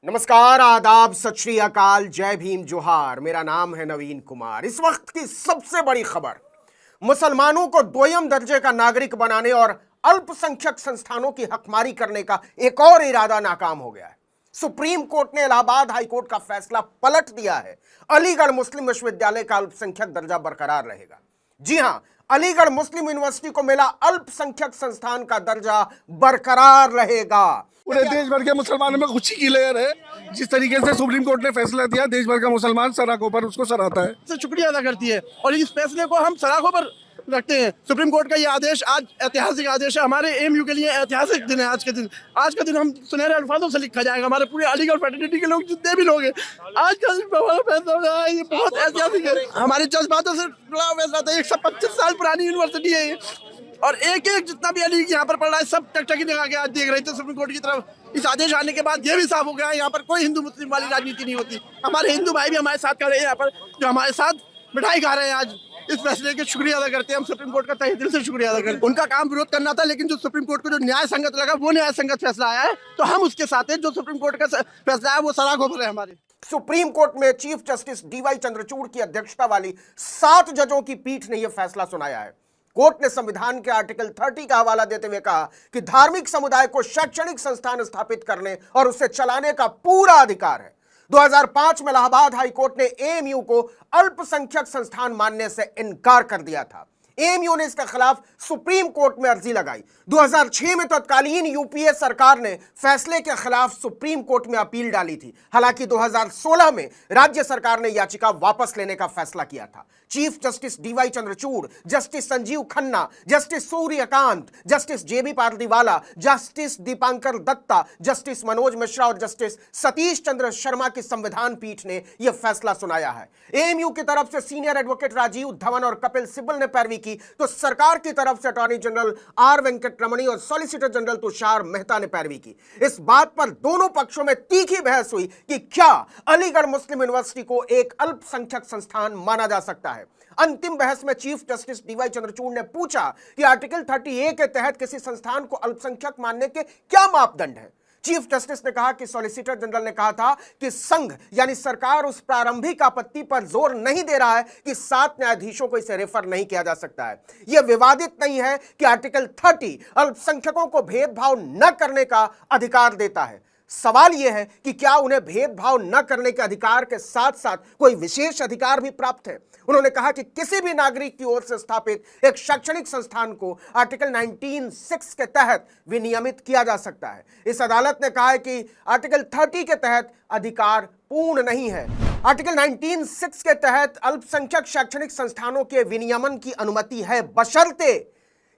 नमस्कार, आदाब, सत श्री अकाल, जय भीम, जोहार। मेरा नाम है नवीन कुमार। इस वक्त की सबसे बड़ी खबर, मुसलमानों को दोयम दर्जे का नागरिक बनाने और अल्पसंख्यक संस्थानों की हकमारी करने का एक और इरादा नाकाम हो गया है। सुप्रीम कोर्ट ने इलाहाबाद हाई कोर्ट का फैसला पलट दिया है। अलीगढ़ मुस्लिम विश्वविद्यालय का अल्पसंख्यक दर्जा बरकरार रहेगा। जी हां, अलीगढ़ मुस्लिम यूनिवर्सिटी को मिला अल्पसंख्यक संस्थान का दर्जा बरकरार रहेगा। पूरे देश भर के मुसलमानों में खुशी की लहर है। जिस तरीके से सुप्रीम कोर्ट ने फैसला दिया, देश भर का मुसलमान सराखों पर उसको सराहता है। से शुक्रिया अदा करती है और इस फैसले को हम सराखों पर रखते हैं। सुप्रीम कोर्ट का ये आदेश आज ऐतिहासिक आदेश है। हमारे एएमयू के लिए ऐतिहासिक दिन है। आज का दिन हम सुनहरे अल्फाजों से लिखा जाएगा। हमारे पूरे अलीगढ़ फैटर्निटी के लोग जितने भी लोग हैं, आज का दिन हमारा फैसला ये बहुत ऐतिहासिक है। हमारे जज्बातों से जुड़ा फैसला था। 125 साल पुरानी यूनिवर्सिटी है ये, और एक एक जितना भी अली यहाँ पर पढ़ रहा है सब टकटकी लगा के आज देख रहे थे सुप्रीम कोर्ट की तरफ। इस आदेश आने के बाद ये भी साफ हो गया यहाँ पर कोई हिंदू मुस्लिम वाली राजनीति नहीं होती। हमारे हिंदू भाई भी हमारे साथ खड़े हैं यहाँ पर, जो हमारे साथ मिठाई खा रहे हैं। आज इस फैसले के शुक्रिया अदा करते हैं हम। सुप्रीम कोर्ट का तहे दिल से शुक्रिया अदा करते हैं। उनका काम विरोध करना था, लेकिन जो सुप्रीम कोर्ट को जो न्याय संगत लगा वो न्याय संगत फैसला आया है, तो हम उसके साथ हैं। जो सुप्रीम कोर्ट का फैसला है वो सराखों पर है हमारे। सुप्रीम कोर्ट में चीफ जस्टिस डीवाई चंद्रचूड़ की अध्यक्षता वाली 7 जजों की पीठ ने यह फैसला सुनाया है। कोर्ट ने संविधान के आर्टिकल 30 का हवाला देते हुए कहा कि धार्मिक समुदाय को शैक्षणिक संस्थान स्थापित करने और उसे चलाने का पूरा अधिकार है। 2005 में इलाहाबाद हाई कोर्ट ने एएमयू को अल्पसंख्यक संस्थान मानने से इनकार कर दिया था। एएमयू ने इसके खिलाफ सुप्रीम कोर्ट में अर्जी लगाई। 2006 में तत्कालीन यूपीए सरकार ने फैसले के खिलाफ सुप्रीम कोर्ट में अपील डाली थी। हालांकि 2016 में राज्य सरकार ने याचिका वापस लेने का फैसला किया था। Chief justice DY Chandrachud, justice Sanjiv Khanna, justice Suryakant, justice JB Pardiwala, justice Dipankar Datta, justice Manoj Mishra और जस्टिस सतीश चंद्र शर्मा की संविधान पीठ ने यह फैसला सुनाया है। एएमयू की तरफ से सीनियर एडवोकेट राजीव धवन और कपिल सिब्बल ने पैरवी की, तो सरकार की तरफ से अटॉर्नी जनरल आर वेंकट रमणी और सॉलिसिटर जनरल तुषार मेहता ने पैरवी की। इस बात पर दोनों पक्षों में तीखी बहस हुई कि क्या अलीगढ़ मुस्लिम यूनिवर्सिटी को एक अल्पसंख्यक संस्थान माना जा सकता है। अंतिम बहस में चीफ जस्टिस डीवाई चंद्रचूड़ ने पूछा कि आर्टिकल 30A के तहत किसी संस्थान को अल्पसंख्यक मानने के क्या मापदंड है। चीफ जस्टिस ने कहा कि सॉलिसिटर जनरल ने कहा था कि संघ यानी सरकार उस प्रारंभिक आपत्ति पर जोर नहीं दे रहा है कि 7 न्यायाधीशों को इसे रेफर नहीं किया जा सकता है। यह विवादित नहीं है कि आर्टिकल 30 अल्पसंख्यकों को भेदभाव न करने का अधिकार देता है। सवाल यह है कि क्या उन्हें भेदभाव न करने के अधिकार के साथ साथ कोई विशेष अधिकार भी प्राप्त है। उन्होंने कहा कि किसी भी नागरिक की ओर से स्थापित एक शैक्षणिक संस्थान को आर्टिकल 19(6) के तहत विनियमित किया जा सकता है। इस अदालत ने कहा है कि आर्टिकल 30 के तहत अधिकार पूर्ण नहीं है। आर्टिकल 19(6) के तहत अल्पसंख्यक शैक्षणिक संस्थानों के विनियमन की अनुमति है, बशर्ते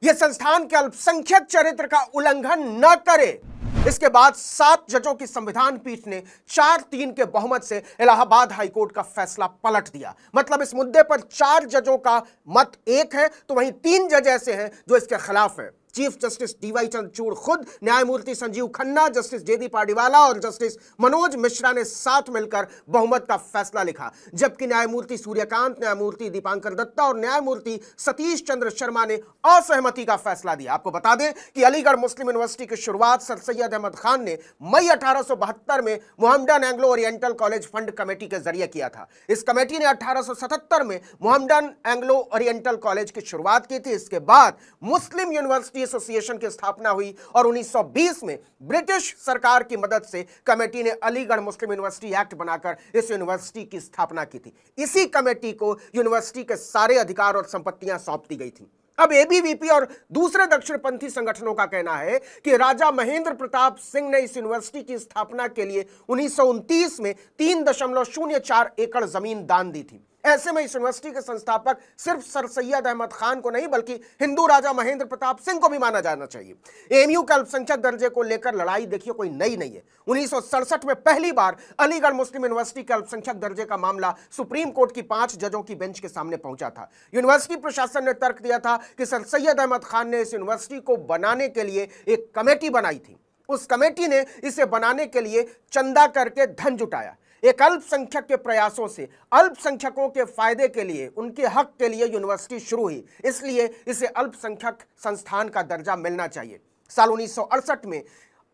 यह संस्थान के अल्पसंख्यक चरित्र का उल्लंघन न करे। इसके बाद 7 जजों की संविधान पीठ ने 4-3 के बहुमत से इलाहाबाद हाईकोर्ट का फैसला पलट दिया। मतलब इस मुद्दे पर 4 जजों का मत एक है, तो वहीं 3 जज ऐसे हैं जो इसके खिलाफ है। चीफ जस्टिस डीवाई चंद्रचूड़ खुद, न्यायमूर्ति संजीव खन्ना, जस्टिस जेबी पारदीवाला और जस्टिस मनोज मिश्रा ने साथ मिलकर बहुमत का फैसला लिखा, जबकि न्यायमूर्ति सूर्यकांत, न्यायमूर्ति दीपांकर दत्ता और न्यायमूर्ति सतीश चंद्र शर्मा ने असहमति का फैसला दिया। आपको बता दें कि अलीगढ़ मुस्लिम यूनिवर्सिटी की शुरुआत सर सैयद अहमद खान ने मई 1872 में Mohammedan Anglo oriental college fund committee के जरिए किया था। इस कमेटी ने 1877 में मोहम्मडन एंग्लो ओरिएंटल कॉलेज की शुरुआत की थी। इसके बाद मुस्लिम यूनिवर्सिटी एसोसिएशन की स्थापना हुई और 1920 में ब्रिटिश सरकार की मदद से कमेटी ने अलीगढ़ मुस्लिम यूनिवर्सिटी एक्ट बनाकर इस यूनिवर्सिटी की स्थापना की थी। इसी कमेटी को यूनिवर्सिटी के सारे अधिकार और संपत्तियां सौंप दी गई थी। अब एबीवीपी और दूसरे दक्षिणपंथी संगठनों का कहना है कि राजा महेंद्र प्रताप सिंह ने इस यूनिवर्सिटी की स्थापना के लिए 1929 में 3.04 एकड़ जमीन दान दी थी। ऐसे में इस यूनिवर्सिटी के संस्थापक सिर्फ सर सैयद अहमद खान को नहीं बल्कि हिंदू राजा महेंद्र प्रताप सिंह को भी माना जाना चाहिए। एएमयू के अल्पसंख्यक दर्जे को लेकर लड़ाई देखिए कोई नई नहीं है। 1967 में पहली बार अलीगढ़ मुस्लिम यूनिवर्सिटी के अल्पसंख्यक दर्जे का मामला सुप्रीम कोर्ट की 5 जजों की बेंच के सामने पहुंचा था। यूनिवर्सिटी प्रशासन ने तर्क दिया था कि सर सैयद अहमद खान ने इस यूनिवर्सिटी को बनाने के लिए एक कमेटी बनाई थी। उस कमेटी ने इसे बनाने के लिए चंदा करके धन जुटाया। एक अल्पसंख्यक के प्रयासों से अल्पसंख्यकों के फायदे के लिए, उनके हक के लिए यूनिवर्सिटी शुरू हुई, इसलिए इसे अल्पसंख्यक संस्थान का दर्जा मिलना चाहिए। साल 1968 में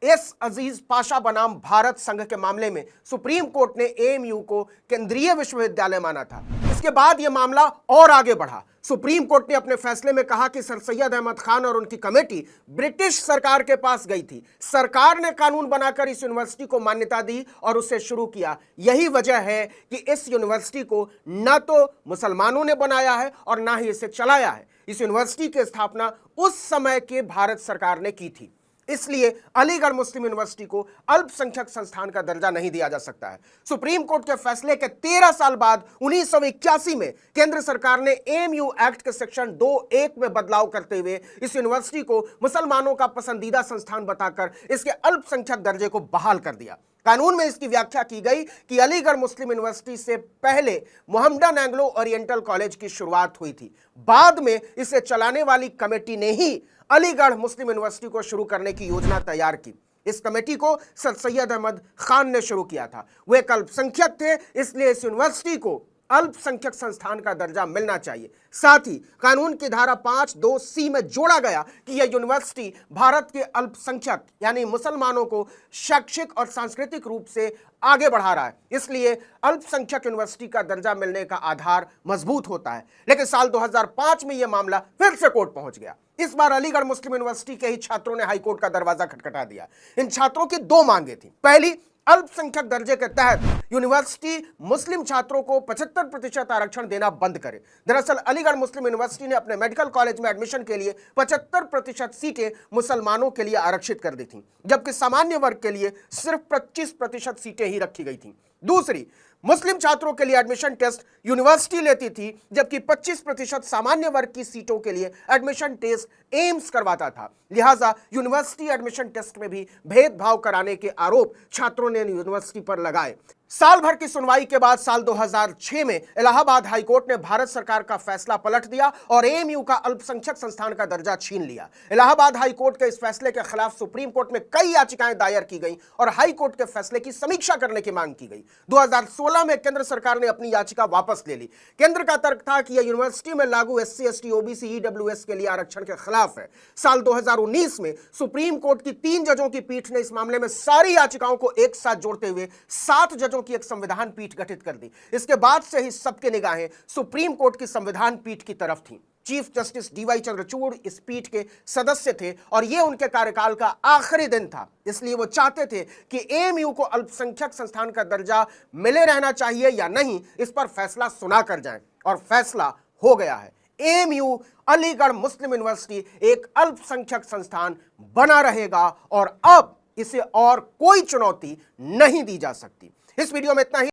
एस अजीज पाशा बनाम भारत संघ के मामले में सुप्रीम कोर्ट ने एएमयू को केंद्रीय विश्वविद्यालय माना था। इसके बाद यह मामला और आगे बढ़ा। सुप्रीम कोर्ट ने अपने फैसले में कहा कि सर सैयद अहमद खान और उनकी कमेटी ब्रिटिश सरकार के पास गई थी। सरकार ने कानून बनाकर इस यूनिवर्सिटी को मान्यता दी और उसे शुरू किया। यही वजह है कि इस यूनिवर्सिटी को न तो मुसलमानों ने बनाया है और ना ही इसे चलाया है। इस यूनिवर्सिटी की स्थापना उस समय के भारत सरकार ने की थी। इसलिए अलीगढ़ मुस्लिम यूनिवर्सिटी को अल्पसंख्यक संस्थान का दर्जा नहीं दिया जा सकता है। सुप्रीम कोर्ट के फैसले के 13 साल बाद 1981 में केंद्र सरकार ने एएमयू एक्ट के सेक्शन 2(1) में बदलाव करते हुए इस यूनिवर्सिटी को मुसलमानों का पसंदीदा संस्थान बताकर इसके अल्पसंख्यक दर्जे को बहाल कर दिया। कानून में इसकी व्याख्या की गई कि अलीगढ़ मुस्लिम यूनिवर्सिटी से पहले मोहम्मडन एंग्लो ओरिएंटल कॉलेज की शुरुआत हुई थी। बाद में इसे चलाने वाली कमेटी ने ही अलीगढ़ मुस्लिम यूनिवर्सिटी को शुरू करने की योजना तैयार की। इस कमेटी को सर सैयद अहमद खान ने शुरू किया था। वे एक अल्पसंख्यक थे, इसलिए इस यूनिवर्सिटी को अल्पसंख्यक संस्थान का दर्जा मिलना चाहिए। साथ ही कानून की धारा 5(2)(c) में जोड़ा गया कि यह यूनिवर्सिटी भारत के अल्पसंख्यक यानी मुसलमानों को शैक्षिक और सांस्कृतिक रूप से आगे बढ़ा रहा है। इसलिए अल्पसंख्यक यूनिवर्सिटी का दर्जा मिलने का आधार मजबूत होता है। लेकिन साल 2005 में यह मामला फिर से कोर्ट पहुंच गया। इस बार अलीगढ़ मुस्लिम यूनिवर्सिटी के ही छात्रों ने हाईकोर्ट का दरवाजा खटखटा दिया। इन छात्रों की 2 मांगे थी। पहली, अल्पसंख्यक दर्जे के तहत यूनिवर्सिटी मुस्लिम छात्रों को 75% आरक्षण देना बंद करे। दरअसल अलीगढ़ मुस्लिम यूनिवर्सिटी ने अपने मेडिकल कॉलेज में एडमिशन के लिए 75% सीटें मुसलमानों के लिए आरक्षित कर दी थीं, जबकि सामान्य वर्ग के लिए सिर्फ 25% सीटें ही रखी गई थीं। दूसरी, मुस्लिम छात्रों के लिए एडमिशन टेस्ट यूनिवर्सिटी लेती थी, जबकि 25% सामान्य वर्ग की सीटों के लिए एडमिशन टेस्ट एम्स करवाता था। लिहाजा यूनिवर्सिटी एडमिशन टेस्ट में भी भेदभाव कराने के आरोप छात्रों ने यूनिवर्सिटी पर लगाए। साल भर की सुनवाई के बाद साल 2006 में इलाहाबाद हाईकोर्ट ने भारत सरकार का फैसला पलट दिया और एएमयू का अल्पसंख्यक संस्थान का दर्जा छीन लिया। इलाहाबाद हाईकोर्ट के इस फैसले के खिलाफ सुप्रीम कोर्ट में कई याचिकाएं दायर की गईं और हाईकोर्ट के फैसले की समीक्षा करने की मांग की गई। 2016 में केंद्र सरकार ने अपनी याचिका वापस ले ली। केंद्र का तर्क था कि यह यूनिवर्सिटी में लागू SC, ST, OBC, EWS के लिए आरक्षण के खिलाफ है। साल 2019 में सुप्रीम कोर्ट की 3 जजों की पीठ ने इस मामले में सारी याचिकाओं को एक साथ जोड़ते हुए 7 जजों की एक संविधान पीठ गठित कर दी। इसके बाद से ही सबके निगाहें सुप्रीम कोर्ट की संविधान पीठ की तरफ थीं। चीफ जस्टिस DY चंद्रचूड़ इस पीठ के सदस्य थे और यह उनके कार्यकाल का आखिरी दिन था। इसलिए वो चाहते थे कि एएमयू को अल्पसंख्यक संस्थान का दर्जा मिले रहना चाहिए या नहीं, इस पर फैसला सुना कर जाए। और फैसला हो गया है। एएमयू अलीगढ़ मुस्लिम यूनिवर्सिटी एक अल्पसंख्यक संस्थान बना रहेगा और अब इसे और कोई चुनौती नहीं दी जा सकती। इस वीडियो में इतना ही।